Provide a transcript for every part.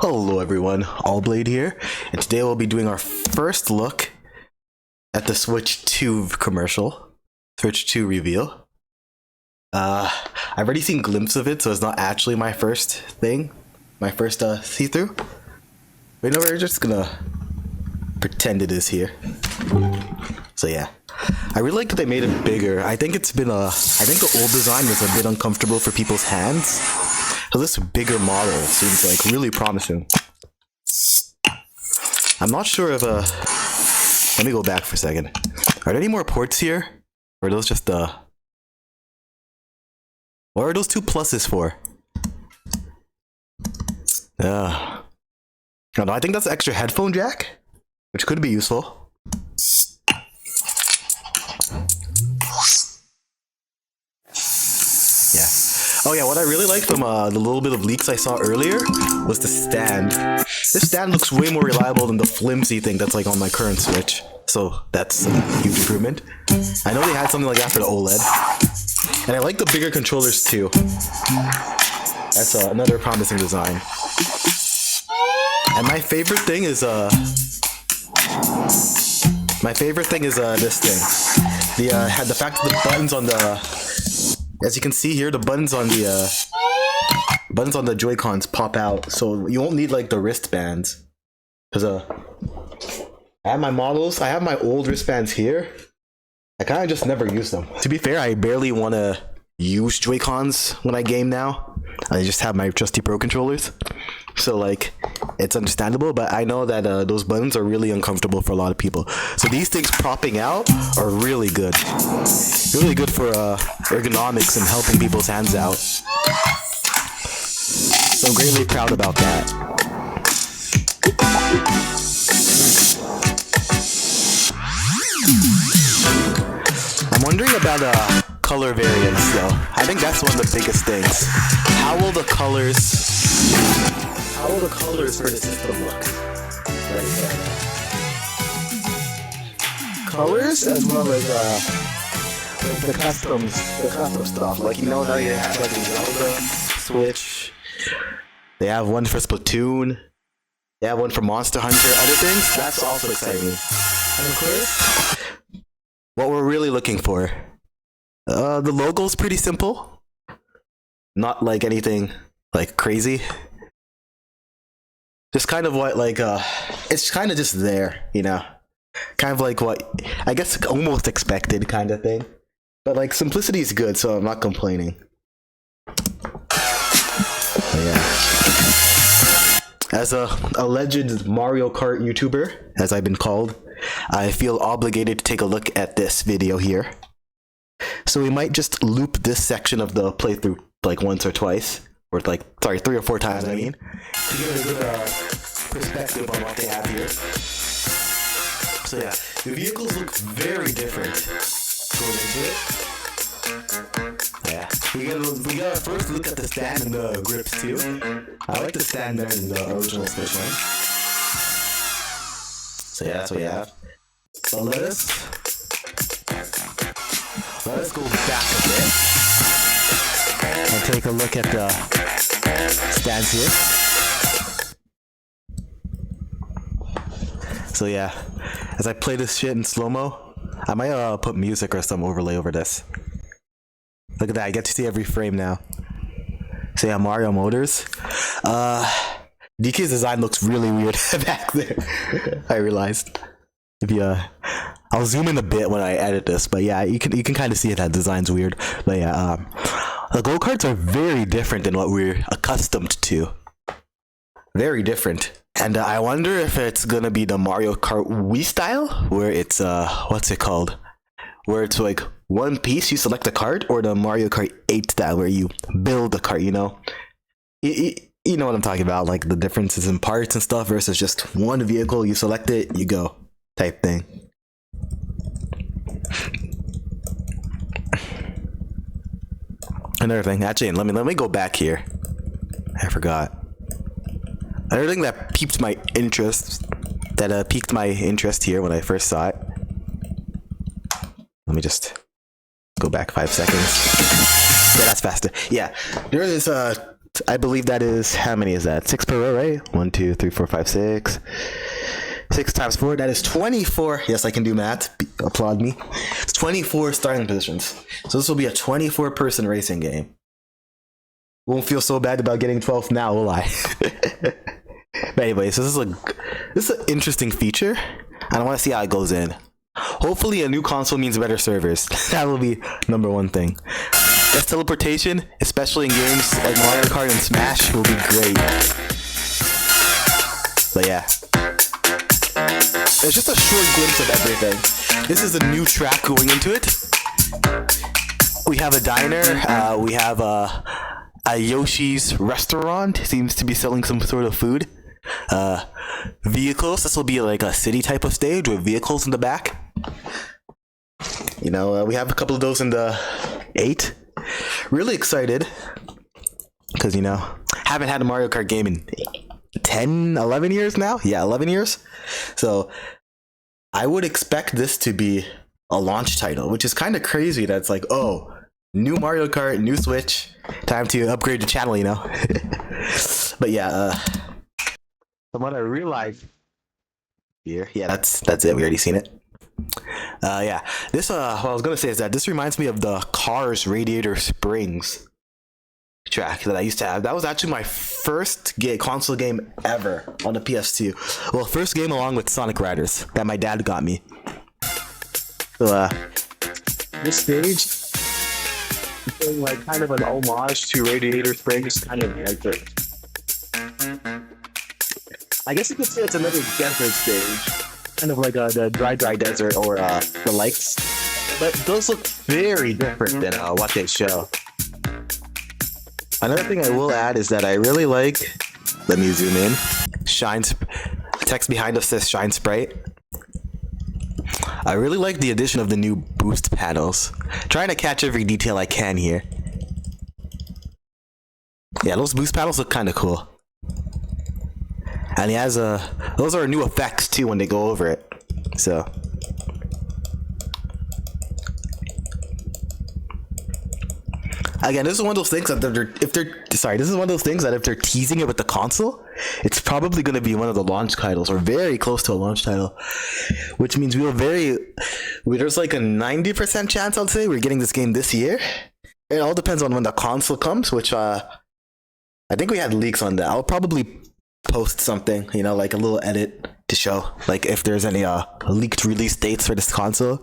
Hello everyone, Allblade here, and today we'll be doing our first look at the Switch 2 commercial, Switch 2 reveal. I've already seen glimpses of it, so it's not actually my first thing, my first see-through. But no, we're just gonna pretend it is here. So yeah, I really like that they made it bigger. I think it's been I think the old design was a bit uncomfortable for people's hands. So this bigger model seems like really promising. I'm not sure if let me go back for a second. Are there any more ports here? Or are those just what are those two pluses for? Oh no, I think that's an extra headphone jack, which could be useful. Yeah. Oh yeah, what I really liked from the little bit of leaks I saw earlier was the stand. This stand looks way more reliable than the flimsy thing that's like on my current Switch. So that's a huge improvement. I know they had something like that for the OLED. And I like the bigger controllers too. That's another promising design. And my favorite thing is this thing. The fact that the buttons on the, as you can see here, the buttons on the Joy-Cons pop out, so you won't need like the wristbands. Cause I have my models, I have my old wristbands here. I kind of just never use them. To be fair, I barely want to use Joy-Cons when I game now. I just have my trusty Pro controllers. So like, it's understandable, but I know that those buttons are really uncomfortable for a lot of people. So these things propping out are really good. Really good for ergonomics and helping people's hands out. So I'm greatly proud about that. I'm wondering about color variants though. I think that's one of the biggest things. How will the colors for the system look? Colors as well as the custom stuff. Like, you know how you have like the Zelda Switch. They have one for Splatoon. They have one for Monster Hunter. Other things. That's also exciting. And of course, what we're really looking for. The logo's pretty simple. Not like anything like crazy. Just kind of what like it's kind of just there, you know. Kind of like what I guess almost expected kind of thing. But like simplicity is good, so I'm not complaining. But yeah. As a alleged Mario Kart YouTuber, as I've been called, I feel obligated to take a look at this video here. So we might just loop this section of the playthrough like once or twice, or like, sorry, 3 or 4 times, I mean, to get a good perspective on what they have here. So yeah, the vehicles look very different going into it. Yeah, we gotta first look at the stand and the grips too. I like the stand there in the original Switch one. So yeah, that's what we have. So let us go back a bit and take a look at the stands here. So yeah, as I play this shit in slow-mo, I might put music or some overlay over this. Look at that, I get to see every frame now. So yeah, Mario Motors. DK's design looks really weird back there. I realized. If you I'll zoom in a bit when I edit this, but yeah, you can kind of see that design's weird. But yeah, the go-karts are very different than what we're accustomed to. Very different. And I wonder if it's gonna be the Mario Kart Wii style, where it's what's it called? Where it's like one piece, you select a cart, or the Mario Kart 8 style, where you build a cart. You know, you know what I'm talking about, like the differences in parts and stuff versus just one vehicle. You select it, you go, type thing. Another thing, actually, let me go back here. I forgot. Another thing that piqued my interest, here when I first saw it. Let me just go back 5 seconds. Yeah, that's faster. Yeah, there is I believe that is, how many is that? 6 per row, right? 1, 2, 3, 4, 5, 6. 6 times 4, that is 24. Yes, I can do math. Applaud me. It's 24 starting positions. So this will be a 24 person racing game. Won't feel so bad about getting 12th now, will I? But anyway, so this is an interesting feature. I want to see how it goes in. Hopefully a new console means better servers. That will be number one thing. Best teleportation, especially in games like Mario Kart and Smash, will be great. But yeah. It's just a short glimpse of everything. This is a new track going into it. We have a diner. We have a Yoshi's restaurant. Seems to be selling some sort of food. Vehicles. This will be like a city type of stage with vehicles in the back. You know, we have a couple of those in the 8. Really excited because, you know, haven't had a Mario Kart game in 10, 11 years now. Yeah, 11 years. So I would expect this to be a launch title, which is kind of crazy. That's like, oh, new Mario Kart, new Switch, time to upgrade the channel, you know. But yeah, from what I realized here, yeah, that's it. We already seen it. Yeah, this what I was gonna say is that this reminds me of the Cars Radiator Springs track that I used to have. That was actually my first console game ever on the PS2. Well, first game along with Sonic Riders that my dad got me. So this stage is like kind of an homage to Radiator Springs, kind of like I guess you could say it's another desert stage. Kind of like the dry desert or the lakes, but those look very different than what they show. Another thing I will add is that I really like, let me zoom in, text behind us says Shine Sprite. I really like the addition of the new boost panels. Trying to catch every detail I can here. Yeah, those boost panels look kind of cool. And he has those are new effects too when they go over it. So again, this is one of those things that if they're teasing it with the console, it's probably going to be one of the launch titles or very close to a launch title, which means there's like a 90% chance, I'd say, we're getting this game this year. It all depends on when the console comes, which I think we had leaks on that. I'll probably post something, you know, like a little edit to show like if there's any leaked release dates for this console.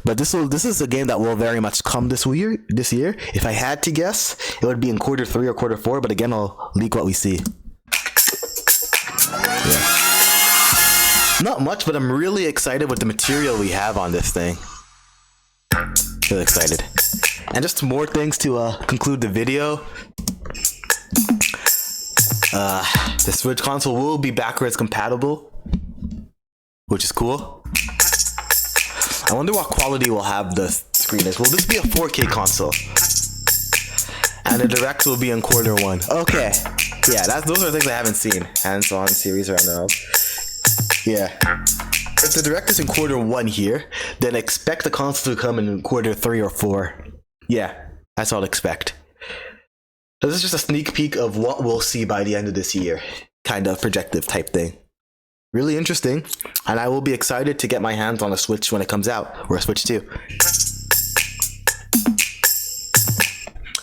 But this is a game that will very much come this year. If I had to guess, it would be in quarter 3 or quarter 4, but again, I'll leak what we see. Yeah. Not much, but I'm really excited with the material we have on this thing. Really excited. And just more things to conclude the video. The Switch console will be backwards compatible, which is cool. I wonder what quality will have the screen is. Will this be a 4K console? And the Direct will be in quarter 1. Okay. Yeah, those are things I haven't seen. Hands-on series around the house. Yeah. If the Direct is in quarter 1 here, then expect the console to come in quarter 3 or 4. Yeah, that's all I'd expect. This is just a sneak peek of what we'll see by the end of this year. Kind of projective type thing. Really interesting. And I will be excited to get my hands on a Switch when it comes out. Or a Switch 2.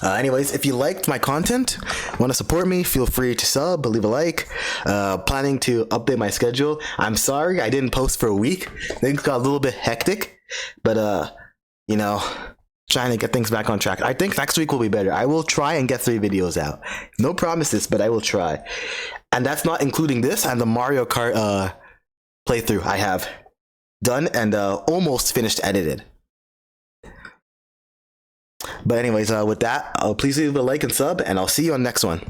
Anyways, if you liked my content, want to support me, feel free to sub, leave a like. Planning to update my schedule. I'm sorry I didn't post for a week. Things got a little bit hectic. But, you know, trying to get things back on track. I think next week will be better. I will try and get 3 videos out. No promises, but I will try. And that's not including this and the Mario Kart playthrough I have done and almost finished edited. But anyways, with that, please leave a like and sub, and I'll see you on the next one.